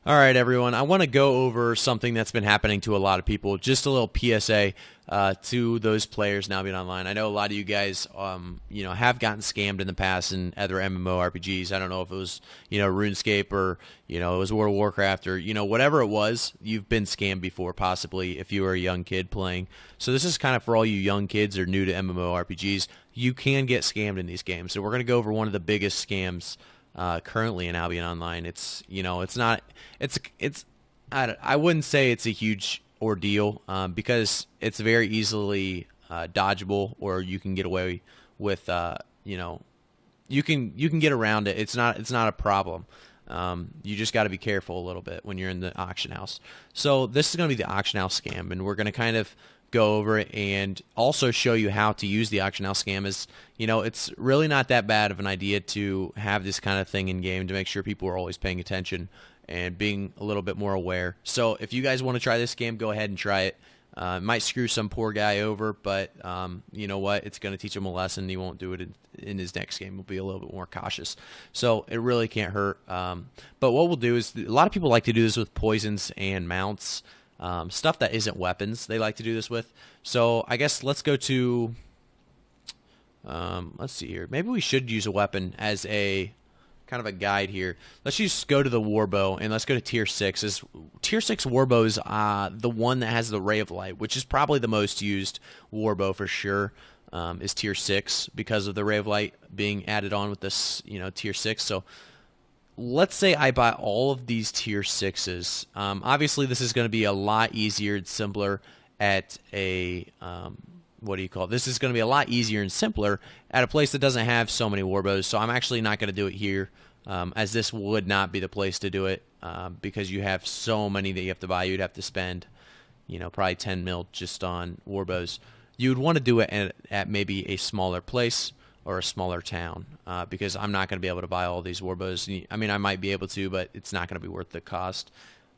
All right, everyone. I want to go over something that's been happening to a lot of people. Just a little PSA to those players now being online. I know a lot of you guys, have gotten scammed in the past in other MMORPGs. I don't know if it was, RuneScape or, it was World of Warcraft or, whatever it was. You've been scammed before, possibly, if you were a young kid playing. So this is kind of for all you young kids or new to MMORPGs. You can get scammed in these games. So we're going to go over one of the biggest scams currently in Albion Online. I wouldn't say it's a huge ordeal because it's very easily dodgeable, or you can get away with you can get around it. It's not a problem. You just got to be careful a little bit when you're in the auction house. So this is going to be the auction house scam, and we're going to kind of go over it and also show you how to use the auction house scam. It's really not that bad of an idea to have this kind of thing in game to make sure people are always paying attention and being a little bit more aware. So if you guys want to try this game, go ahead and try it. It might screw some poor guy over, but you know what? It's going to teach him a lesson. He won't do it in his next game. He'll be a little bit more cautious. So it really can't hurt. But what we'll do is, a lot of people like to do this with poisons and mounts. Stuff that isn't weapons they like to do this with. So I guess let's go to, let's see here. Maybe we should use a weapon as a kind of a guide here. Let's just go to the warbow and let's go to tier 6. Tier 6 warbow is the one that has the ray of light, which is probably the most used warbow for sure. Is tier 6 because of the ray of light being added on with this, tier 6. So let's say I buy all of these tier 6s. Obviously, this is going to be a lot easier and simpler at a, This is going to be a lot easier and simpler at a place that doesn't have so many warbows. So I'm actually not going to do it here, as this would not be the place to do it because you have so many that you have to buy. You'd have to spend, probably 10 mil just on warbows. You would want to do it at maybe a smaller place or a smaller town, because I'm not going to be able to buy all these warbows. I mean, I might be able to, but it's not going to be worth the cost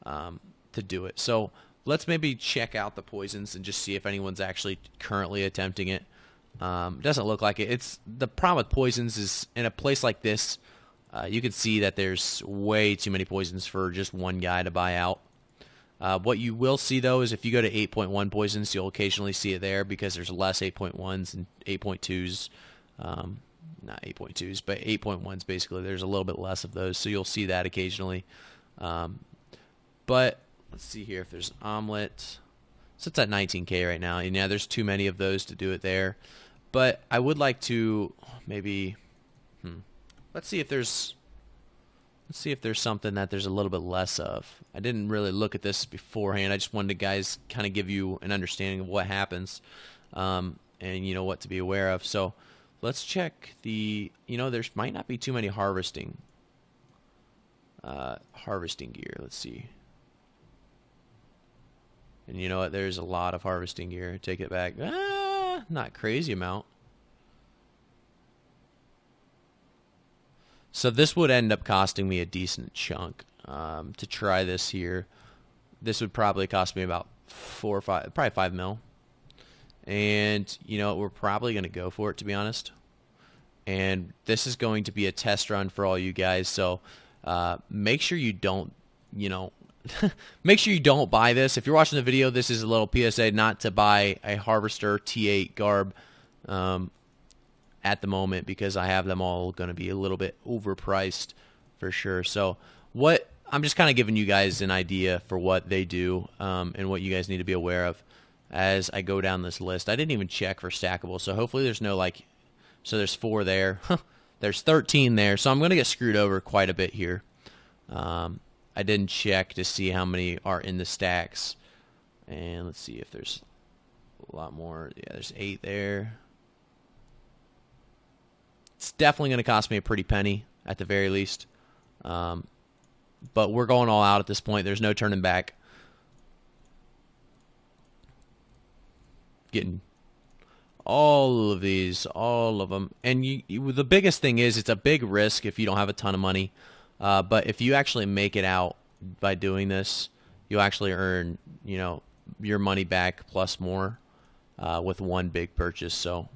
to do it. So let's maybe check out the poisons and just see if anyone's actually currently attempting it. Doesn't look like it. The problem with poisons is in a place like this, you can see that there's way too many poisons for just one guy to buy out. What you will see, though, is if you go to 8.1 poisons, you'll occasionally see it there because there's less 8.1s and 8.2s. Not 8.2s, but 8.1s basically. There's a little bit less of those, so you'll see that occasionally. But let's see here if there's an omelet. So it's at 19K right now, and yeah, there's too many of those to do it there. But I would like to maybe, let's see if there's something that there's a little bit less of. I didn't really look at this beforehand. I just wanted to guys kind of give you an understanding of what happens, and what to be aware of. So let's check the, there might not be too many harvesting gear. Let's see. And you know what? There's a lot of harvesting gear. Take it back. Not crazy amount. So this would end up costing me a decent chunk to try this here. This would probably cost me about 4 or 5, probably 5 mil. And we're probably going to go for it, to be honest. And this is going to be a test run for all you guys. So make sure you don't, make sure you don't buy this. If you're watching the video, this is a little PSA not to buy a Harvester T8 garb at the moment, because I have them all going to be a little bit overpriced for sure. So I'm just kind of giving you guys an idea for what they do and what you guys need to be aware of as I go down this list. I didn't even check for stackable, so hopefully there's no so there's 4 there. There's 13 there, so I'm going to get screwed over quite a bit here. I didn't check to see how many are in the stacks. And let's see if there's a lot more. Yeah, there's 8 there. It's definitely going to cost me a pretty penny at the very least. But we're going all out at this point. There's no turning back. Getting all of these, all of them. And the biggest thing is it's a big risk if you don't have a ton of money. But if you actually make it out by doing this, you'll actually earn, your money back plus more with one big purchase. So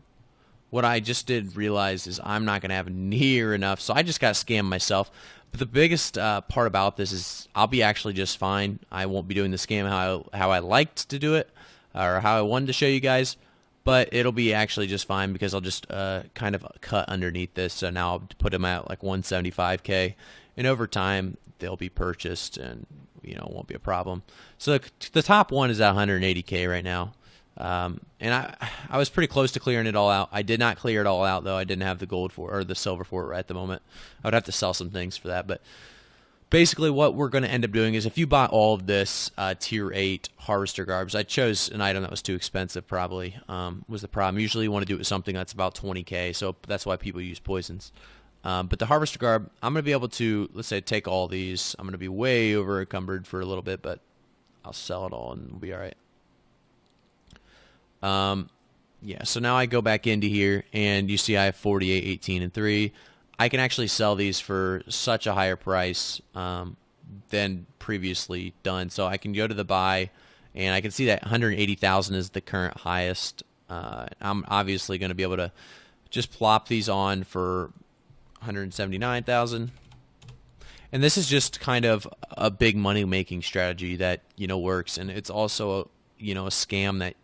what I just did realize is I'm not going to have near enough, so I just got scammed myself. But the biggest part about this is I'll be actually just fine. I won't be doing the scam how I liked to do it, or how I wanted to show you guys, but it'll be actually just fine because I'll just kind of cut underneath this. So now I'll put them at like 175K, and over time they'll be purchased, and it won't be a problem. So the top one is at 180K right now. And I was pretty close to clearing it all out. I did not clear it all out though. I didn't have the gold for or the silver for it right at the moment. I would have to sell some things for that. But basically what we're going to end up doing is if you bought all of this tier 8 harvester garbs, I chose an item that was too expensive probably, was the problem. Usually you want to do it with something that's about 20K, so that's why people use poisons. But the harvester garb, I'm going to be able to, let's say, take all these. I'm going to be way over encumbered for a little bit, but I'll sell it all and we'll be all right. Yeah, so now I go back into here and you see I have 48, 18, and 3. I can actually sell these for such a higher price than previously done. So I can go to the buy and I can see that 180,000 is the current highest. I'm obviously going to be able to just plop these on for 179,000. And this is just kind of a big money making strategy that works, and it's also a scam that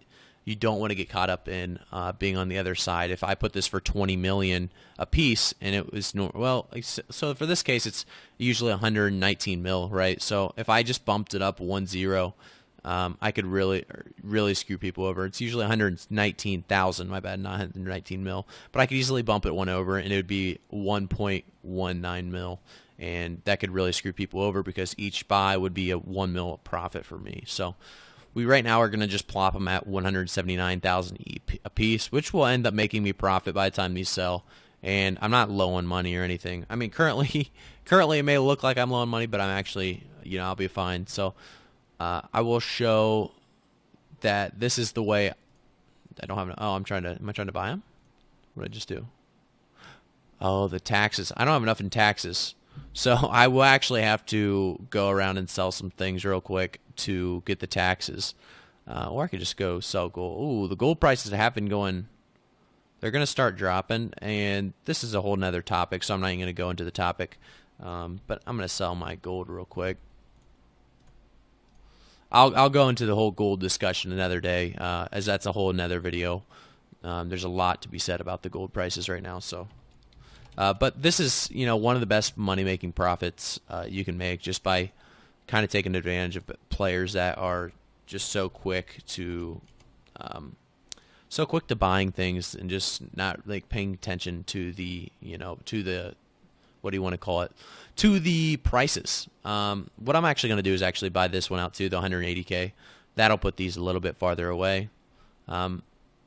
you don't want to get caught up in being on the other side. If I put this for 20 million a piece and it was so for this case it's usually 119 mil, right? So if I just bumped it up 1-0, I could really screw people over. It's usually 119,000, my bad, not 119 mil, but I could easily bump it 1 over and it would be 1.19 mil, and that could really screw people over because each buy would be a 1 mil profit for me. So we right now are going to just plop them at 179,000 a piece, which will end up making me profit by the time these sell. And I'm not low on money or anything. I mean, currently it may look like I'm low on money, but I'm actually, I'll be fine. So I will show that this is the way. I don't have. Am I trying to buy them? What did I just do? Oh, the taxes. I don't have enough in taxes. So I will actually have to go around and sell some things real quick to get the taxes. Or I could just go sell gold. Ooh, the gold prices have been going. They're going to start dropping, and this is a whole nother topic, so I'm not even going to go into the topic. But I'm going to sell my gold real quick. I'll go into the whole gold discussion another day, as that's a whole nother video. There's a lot to be said about the gold prices right now, so. But this is, one of the best money-making profits you can make just by kind of taking advantage of players that are just so quick to buying things and just not like paying attention to the, to the, what do you want to call it, to the prices. What I'm actually going to do is actually buy this one out too, the 180K. That'll put these a little bit farther away.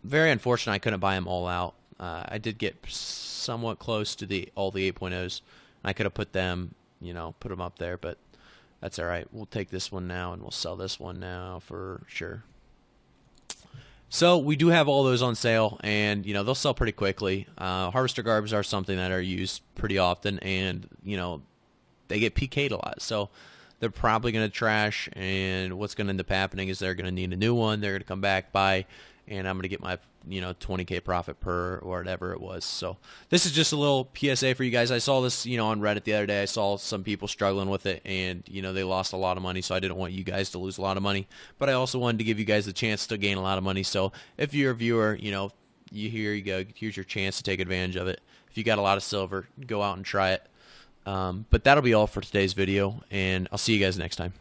Very unfortunate I couldn't buy them all out. I did get somewhat close to all the 8.0s. I could have put them, put them up there, but that's all right. We'll take this one now, and we'll sell this one now for sure. So we do have all those on sale, and they'll sell pretty quickly. Harvester garbs are something that are used pretty often, and they get PK'd a lot, so they're probably going to trash. And what's going to end up happening is they're going to need a new one. They're going to come back, buy, and I'm going to get my 20K profit per or whatever it was. So this is just a little PSA for you guys. I saw this on Reddit the other day. I saw some people struggling with it, and they lost a lot of money, so I didn't want you guys to lose a lot of money, but I also wanted to give you guys the chance to gain a lot of money. So if you're a viewer, here you go, here's your chance to take advantage of it. If you got a lot of silver, go out and try it. But that'll be all for today's video, and I'll see you guys next time.